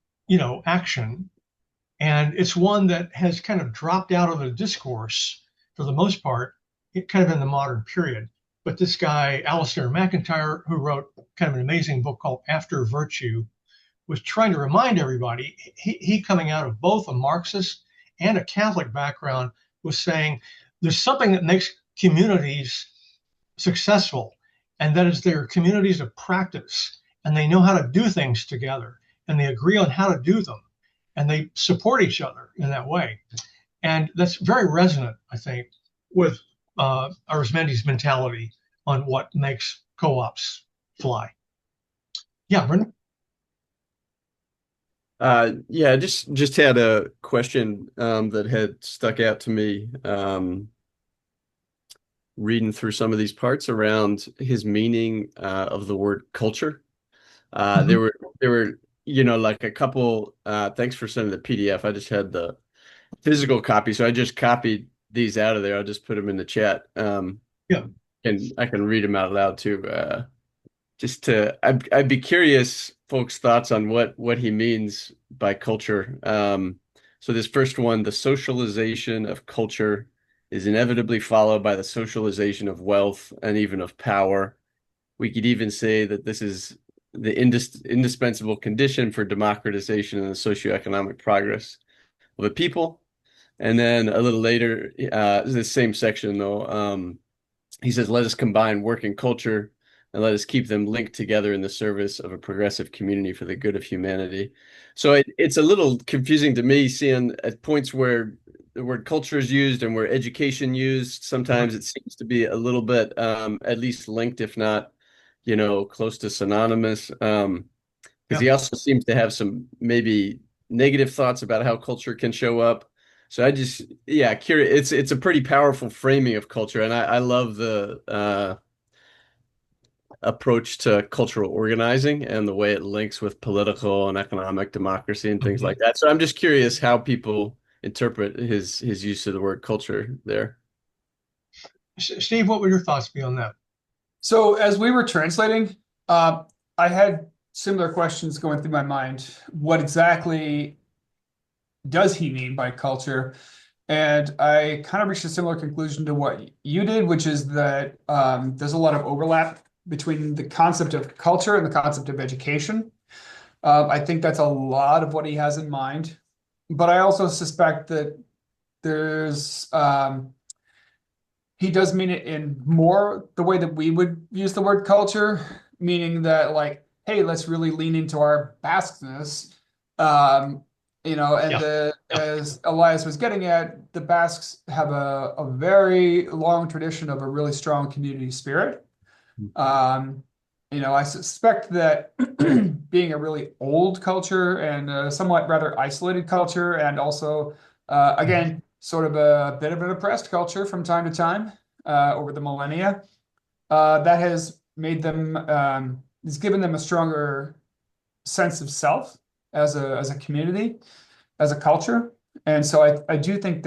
action. And it's one that has kind of dropped out of the discourse for the most part, kind of in the modern period. But this guy, Alistair MacIntyre, who wrote kind of an amazing book called After Virtue, was trying to remind everybody, he coming out of both a Marxist and a Catholic background, was saying there's something that makes communities successful, and that is their communities of practice, and they know how to do things together, and they agree on how to do them, and they support each other in that way. And that's very resonant, I think, with Arizmendi's mentality on what makes co-ops fly. Yeah, Brendan? Yeah, just had a question that had stuck out to me reading through some of these parts around his meaning of the word culture. Mhm. There were like a couple thanks for sending the PDF. I just had the physical copy, so I just copied these out of there. I'll just put them in the chat. Yeah. And I can read them out loud too. I'd be curious, folks' thoughts on what he means by culture. So this first one, the socialization of culture is inevitably followed by the socialization of wealth and even of power. We could even say that this is the indispensable condition for democratization and the socioeconomic progress of a people. And then a little later, the same section though, he says, let us combine work and culture and let us keep them linked together in the service of a progressive community for the good of humanity. So it's a little confusing to me seeing at points where the word culture is used and where education used. Sometimes it seems to be a little bit at least linked, if not, close to synonymous. Because Yeah. he also seems to have some maybe negative thoughts about how culture can show up. So yeah, curious. It's a pretty powerful framing of culture, and I love the approach to cultural organizing and the way it links with political and economic democracy and things Mhm. like that. So I'm just curious how people interpret his use of the word culture there. Steve, what would your thoughts be on that? So as we were translating, uh, I had similar questions going through my mind. What exactly does he mean by culture? And I kind of reached a similar conclusion to what you did, which is that there's a lot of overlap between the concept of culture and the concept of education. I think that's a lot of what he has in mind. But I also suspect that there's he does mean it in more the way that we would use the word culture, meaning that like, hey, let's really lean into our Basqueness. Um, and Yeah. Yeah. as Elias was getting at, the Basques have a very long tradition of a really strong community spirit. Um, I suspect that being a really old culture and a somewhat rather isolated culture, and also, again, sort of a bit of an oppressed culture from time to time over the millennia, that has made them, has given them a stronger sense of self as a community, as a culture. And so I do think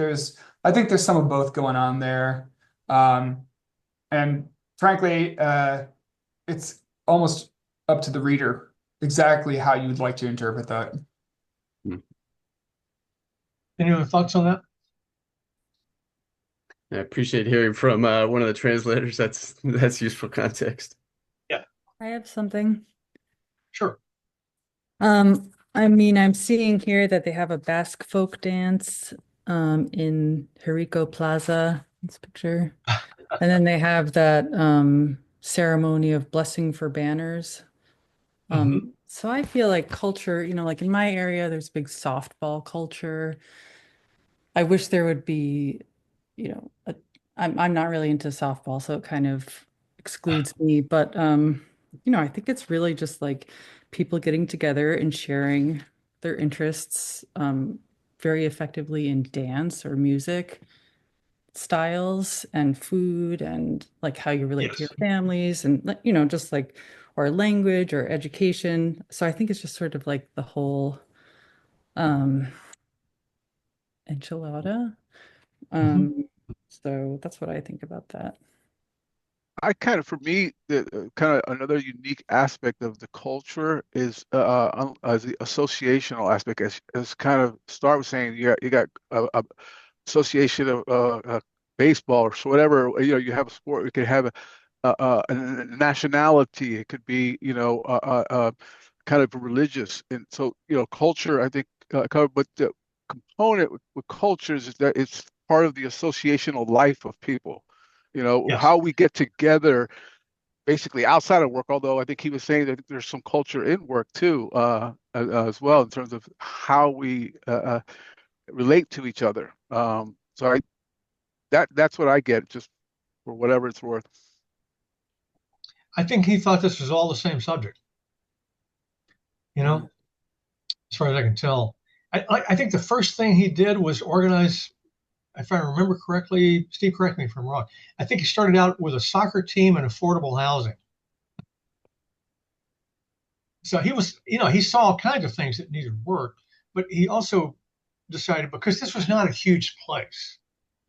I think there's some of both going on there. Um, and frankly, it's almost up to the reader exactly how you would like to interpret that. Any other thoughts on that? I appreciate hearing from one of the translators. That's useful context. Yeah, I have something. sure. I mean, I'm seeing here that they have a Basque folk dance in Jericho Plaza, this picture. And then they have that ceremony of blessing for banners. Hmm. So I feel like culture, like in my area, there's big softball culture. I wish there would be, you know, a, I'm not really into softball, so it kind of excludes me. But I think it's really just like people getting together and sharing their interests very effectively in dance or music styles and food and like how you relate to your Yes. families and just like or language or education. So I think it's just sort of like the whole um enchilada. Hmm. Um, so that's what I think about that. For me, the kind of another unique aspect of the culture is as the associational aspect, as kind of Star was saying, you got a association of baseball or so whatever. You have a sport. You could have a nationality. It could be, kind of religious. And so, culture, I think, but the component with cultures is that it's part of the associational life of people. Yes. How we get together basically outside of work, although I think he was saying that there's some culture in work too, as well, in terms of how we relate to each other. So that's what I get, just for whatever it's worth. I think he thought this was all the same subject, you know, as far as I can tell. I think the first thing he did was organize, if I remember correctly, Steve, correct me if I'm wrong. I think he started out with a soccer team and affordable housing. So he was, he saw all kinds of things that needed work, but he also decided because this was not a huge place.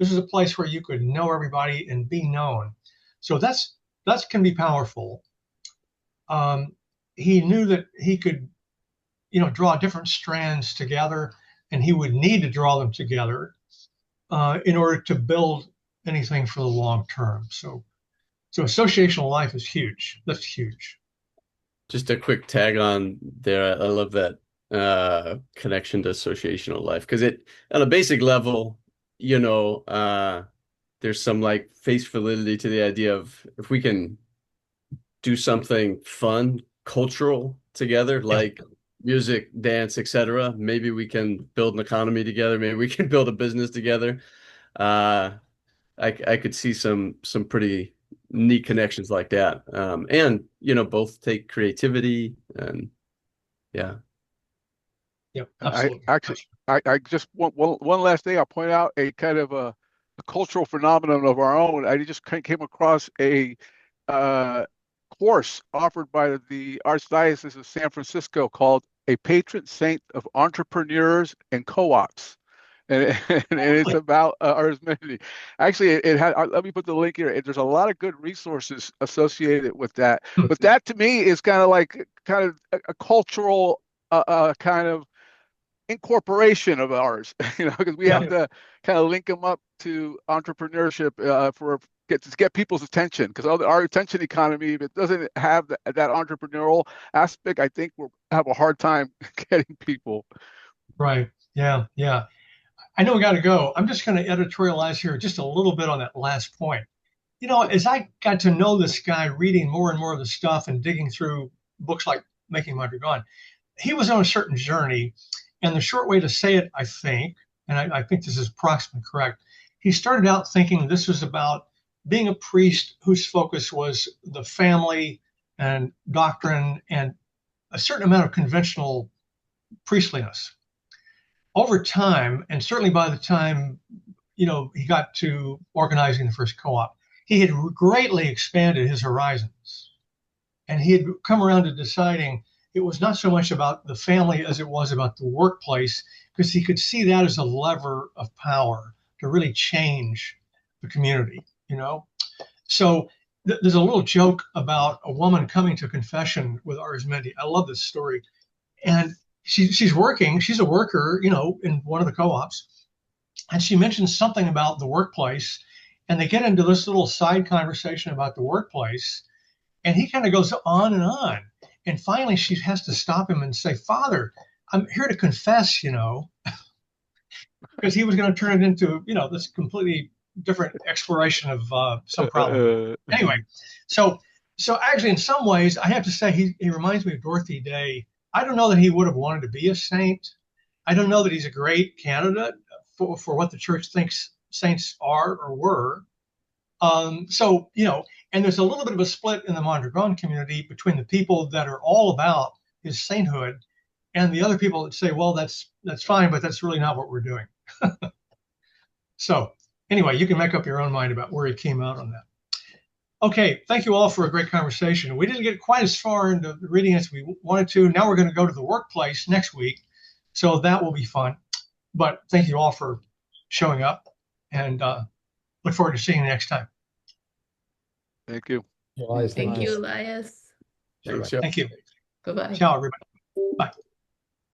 This is a place where you could know everybody and be known. So that's can be powerful. Um, he knew that he could, draw different strands together, and he would need to draw them together in order to build anything for the long term. So associational life is huge. That's huge. Just a quick tag on there. I love that connection to associational life because it, on a basic level, there's some like face validity to the idea of if we can do something fun, cultural together, like music, dance, etc. Maybe we can build an economy together. Maybe we can build a business together. Uh, I could see some pretty neat connections like that. And both take creativity and yeah. Yep, I absolutely. actually, I just one last thing. I'll point out a kind of a cultural phenomenon of our own. I just came across a uh, course offered by the Archdiocese of San Francisco called "A Patron Saint of Entrepreneurs and Co-ops." And, and it's about Arizmendi. Actually, it had. Let me put the link here. There's a lot of good resources associated with that. But that to me is kind of a cultural kind of incorporation of ours, because we have to kind of link them up to entrepreneurship to get people's attention. Because our attention economy, if it doesn't have that entrepreneurial aspect, I think we'll have a hard time getting people. Right. Yeah. Yeah. I know we got to go. I'm just going to editorialize here just a little bit on that last point. As I got to know this guy, reading more and more of the stuff and digging through books like Making Mondragon, he was on a certain journey. And the short way to say it, I think, and I think this is approximately correct, he started out thinking this was about being a priest whose focus was the family and doctrine and a certain amount of conventional priestliness. Over time, and certainly by the time he got to organizing the first co-op, he had greatly expanded his horizons, and he had come around to deciding it was not so much about the family as it was about the workplace, because he could see that as a lever of power to really change the community. So there's a little joke about a woman coming to confession with Arizmendi. I love this story, and she's working. She's a worker, in one of the co-ops, and she mentions something about the workplace, and they get into this little side conversation about the workplace, and he kind of goes on and on. And finally, she has to stop him and say, "Father, I'm here to confess," because he was going to turn it into, this completely different exploration of some problem. Anyway, so actually, in some ways, I have to say he reminds me of Dorothy Day. I don't know that he would have wanted to be a saint. I don't know that he's a great candidate for what the church thinks saints are or were. And there's a little bit of a split in the Mondragon community between the people that are all about his sainthood and the other people that say, well, that's fine, but that's really not what we're doing. So anyway, you can make up your own mind about where he came out on that. Okay, thank you all for a great conversation. We didn't get quite as far into the reading as we wanted to. Now we're going to go to the workplace next week, so that will be fun. But thank you all for showing up, and look forward to seeing you next time. Thank you. Thank you, Elias. Thanks. Thank you. Bye-bye. Ciao, everybody. Bye.